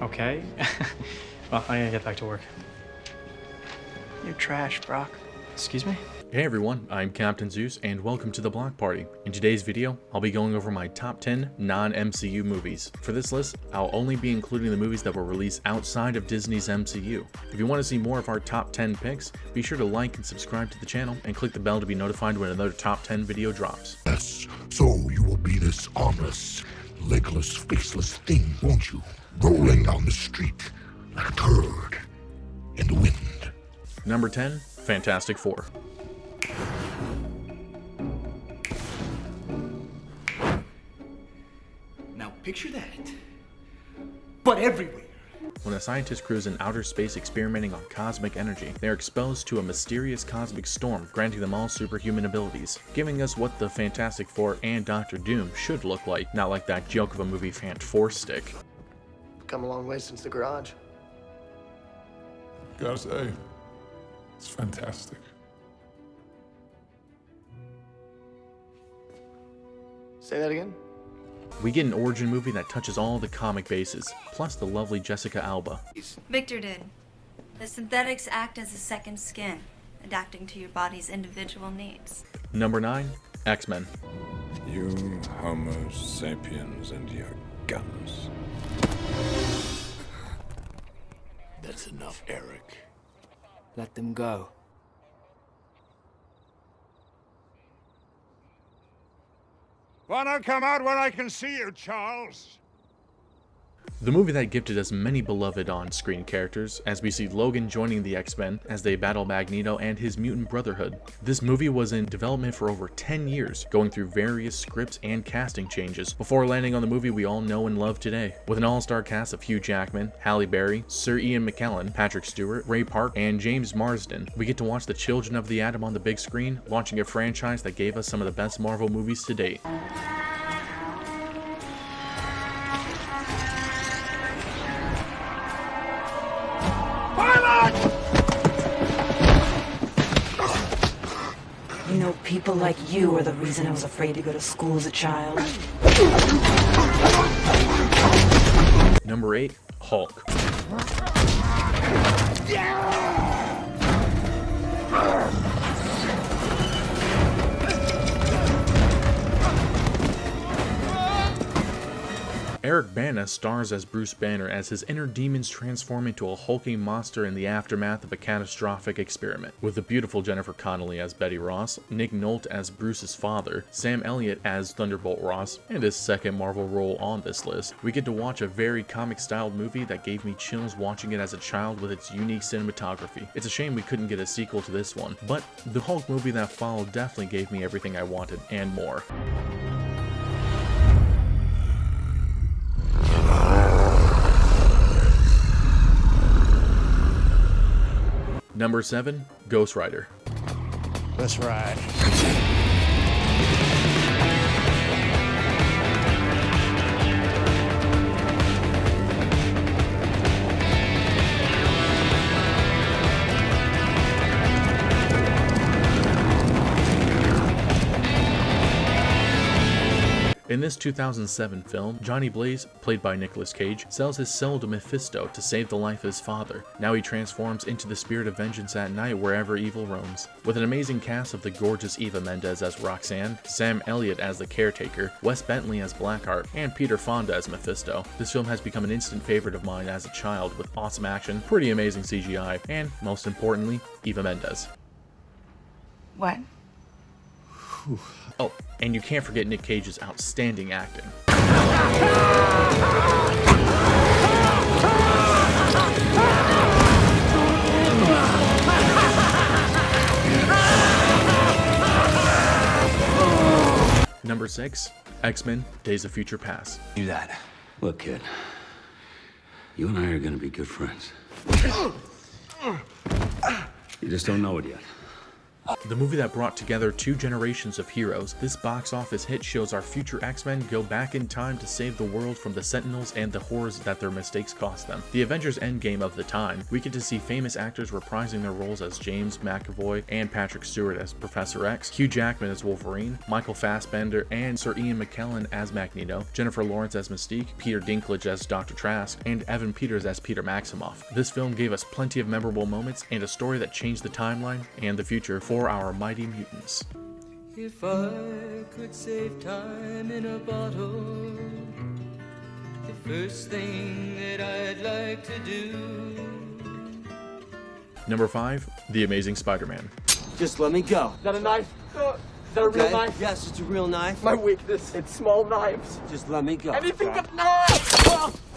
Okay. Well, I gotta get back to work. You're trash, Brock. Excuse me? Hey everyone, I'm Captain Zeus and welcome to the Block Party. In today's video, I'll be going over my top 10 non-MCU movies. For this list, I'll only be including the movies that were released outside of Disney's MCU. If you want to see more of our top 10 picks, be sure to like and subscribe to the channel and click the bell to be notified when another top 10 video drops. Yes, so you will be this armless, legless, faceless thing, won't you? Rolling down the street like a turd in the wind. Number 10, Fantastic Four. Now picture that, but everywhere. When a scientist crews in outer space experimenting on cosmic energy, they are exposed to a mysterious cosmic storm, granting them all superhuman abilities, giving us what the Fantastic Four and Doctor Doom should look like, not like that joke of a movie Fant Force stick. Come a long way since the garage. Gotta say, it's fantastic. Say that again? We get an origin movie that touches all the comic bases, plus the lovely Jessica Alba. Victor did. The synthetics act as a second skin, adapting to your body's individual needs. Number 9, X-Men. You Homo sapiens and your guns. That's enough, Eric. Let them go. Why not come out where I can see you, Charles? The movie that gifted us many beloved on-screen characters, as we see Logan joining the X-Men as they battle Magneto and his mutant brotherhood. This movie was in development for over 10 years, going through various scripts and casting changes, before landing on the movie we all know and love today. With an all-star cast of Hugh Jackman, Halle Berry, Sir Ian McKellen, Patrick Stewart, Ray Park, and James Marsden, we get to watch the Children of the Atom on the big screen, launching a franchise that gave us some of the best Marvel movies to date. You know, people like you are the reason I was afraid to go to school as a child. Number 8, Hulk. Eric Bana stars as Bruce Banner as his inner demons transform into a hulking monster in the aftermath of a catastrophic experiment. With the beautiful Jennifer Connelly as Betty Ross, Nick Nolte as Bruce's father, Sam Elliott as Thunderbolt Ross, and his second Marvel role on this list, we get to watch a very comic-styled movie that gave me chills watching it as a child with its unique cinematography. It's a shame we couldn't get a sequel to this one, but the Hulk movie that followed definitely gave me everything I wanted and more. Number 7, Ghost Rider. Let's ride. In this 2007 film, Johnny Blaze, played by Nicolas Cage, sells his soul to Mephisto to save the life of his father. Now he transforms into the spirit of vengeance at night wherever evil roams. With an amazing cast of the gorgeous Eva Mendes as Roxanne, Sam Elliott as the Caretaker, Wes Bentley as Blackheart, and Peter Fonda as Mephisto, this film has become an instant favorite of mine as a child with awesome action, pretty amazing CGI, and, most importantly, Eva Mendes. What? Oh, and you can't forget Nick Cage's outstanding acting. Number 6, X-Men Days of Future Past. Do that. Look, kid. You and I are gonna be good friends. You just don't know it yet. The movie that brought together two generations of heroes, this box office hit shows our future X-Men go back in time to save the world from the Sentinels and the horrors that their mistakes cost them. The Avengers Endgame of the time, we get to see famous actors reprising their roles as James McAvoy and Patrick Stewart as Professor X, Hugh Jackman as Wolverine, Michael Fassbender and Sir Ian McKellen as Magneto, Jennifer Lawrence as Mystique, Peter Dinklage as Dr. Trask, and Evan Peters as Peter Maximoff. This film gave us plenty of memorable moments and a story that changed the timeline and the future for our mighty mutants. If I could save time in a bottle, the first thing that I'd like to do. Number 5, The Amazing SpiderMan. Just let me go. Is that a knife? Is that a real knife? Yes, it's a real knife. My weakness, it's small knives. Just let me go. Anything but knives!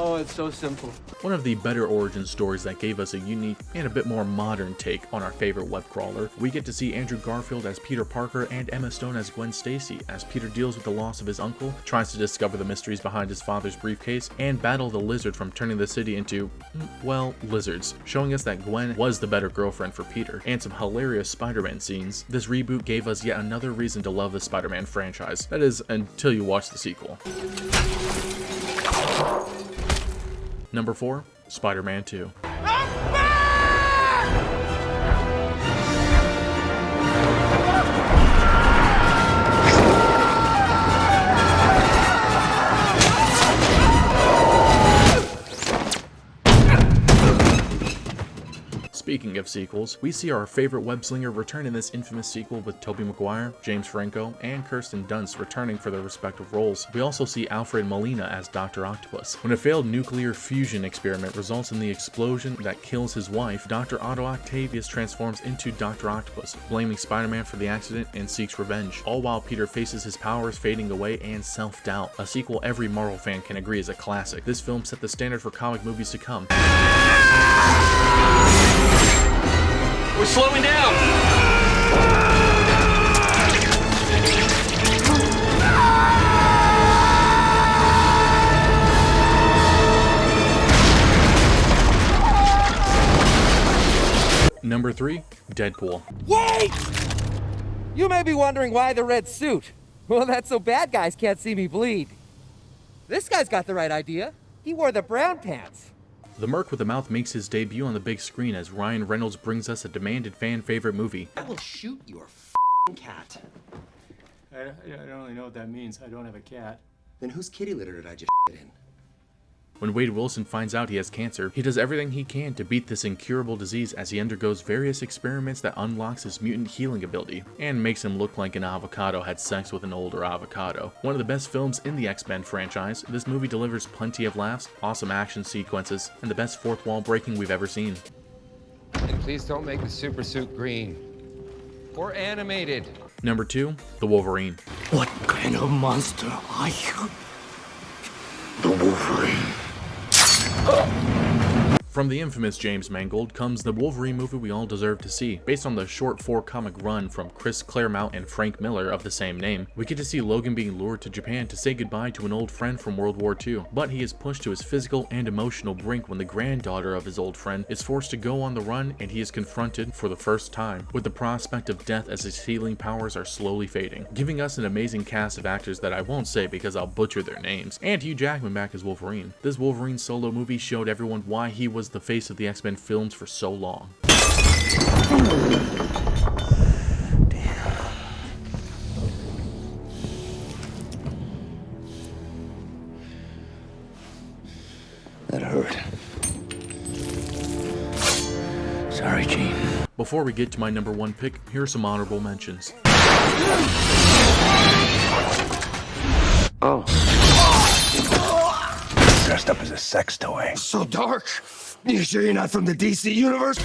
Oh, it's so simple. One of the better origin stories that gave us a unique and a bit more modern take on our favorite web crawler. We get to see Andrew Garfield as Peter Parker and Emma Stone as Gwen Stacy as Peter deals with the loss of his uncle, tries to discover the mysteries behind his father's briefcase, and battle the lizard from turning the city into, well, lizards, showing us that Gwen was the better girlfriend for Peter, and some hilarious Spider-Man scenes. This reboot gave us yet another reason to love the Spider-Man franchise. That is, until you watch the sequel. Number 4, Spider-Man 2. Speaking of sequels, we see our favorite web-slinger return in this infamous sequel with Tobey Maguire, James Franco, and Kirsten Dunst returning for their respective roles. We also see Alfred Molina as Dr. Octopus. When a failed nuclear fusion experiment results in the explosion that kills his wife, Dr. Otto Octavius transforms into Dr. Octopus, blaming Spider-Man for the accident and seeks revenge, all while Peter faces his powers fading away and self-doubt. A sequel every Marvel fan can agree is a classic. This film set the standard for comic movies to come. We're slowing down! Number 3, Deadpool. Wait! You may be wondering why the red suit. Well, that's so bad guys can't see me bleed. This guy's got the right idea. He wore the brown pants. The Merc with the Mouth makes his debut on the big screen as Ryan Reynolds brings us a demanded fan favorite movie. I will shoot your cat. I don't really know what that means. I don't have a cat. Then whose kitty litter did I just in? When Wade Wilson finds out he has cancer, he does everything he can to beat this incurable disease as he undergoes various experiments that unlocks his mutant healing ability, and makes him look like an avocado had sex with an older avocado. One of the best films in the X-Men franchise, this movie delivers plenty of laughs, awesome action sequences, and the best fourth wall breaking we've ever seen. And please don't make the super suit green. Or animated. Number 2, The Wolverine. What kind of monster are you? The Wolverine. From the infamous James Mangold comes the Wolverine movie we all deserve to see. Based on the short 4-comic run from Chris Claremont and Frank Miller of the same name, we get to see Logan being lured to Japan to say goodbye to an old friend from World War II, but he is pushed to his physical and emotional brink when the granddaughter of his old friend is forced to go on the run, and he is confronted for the first time with the prospect of death as his healing powers are slowly fading, giving us an amazing cast of actors that I won't say because I'll butcher their names, and Hugh Jackman back as Wolverine. This Wolverine solo movie showed everyone why he was the face of the X-Men films for so long. That hurt. Sorry, Gene. Before we get to my number 1 pick, here are some honorable mentions. Oh. Dressed up as a sex toy. So dark. You sure you're not from the DC universe?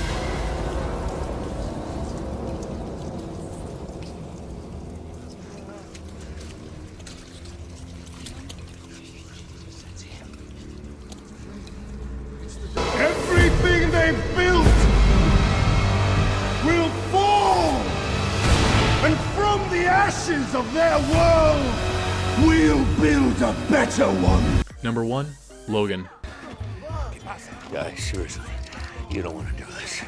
Everything they built will fall! And from the ashes of their world, we'll build a better one! Number 1, Logan. Guys, seriously, you don't want to do this.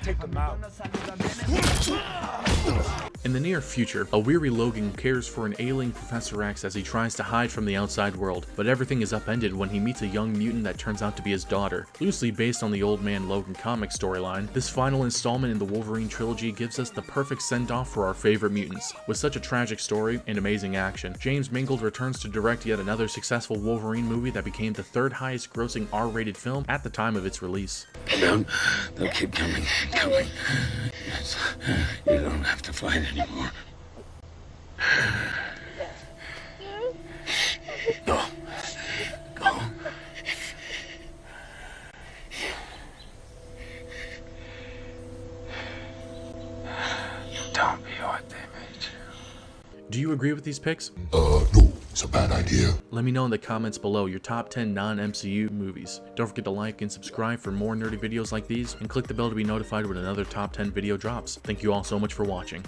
take them out. In the near future, a weary Logan cares for an ailing Professor X as he tries to hide from the outside world, but everything is upended when he meets a young mutant that turns out to be his daughter. Loosely based on the Old Man Logan comic storyline, this final installment in the Wolverine trilogy gives us the perfect send-off for our favorite mutants. With such a tragic story and amazing action, James Mangold returns to direct yet another successful Wolverine movie that became the third highest grossing R-rated film at the time of its release. They'll keep coming. Yes. You don't have to fight anymore. Go. Don't be what they made you. Do you agree with these picks? No, it's a bad idea. Let me know in the comments below your top 10 non-MCU movies. Don't forget to like and subscribe for more nerdy videos like these, and click the bell to be notified when another top 10 video drops. Thank you all so much for watching.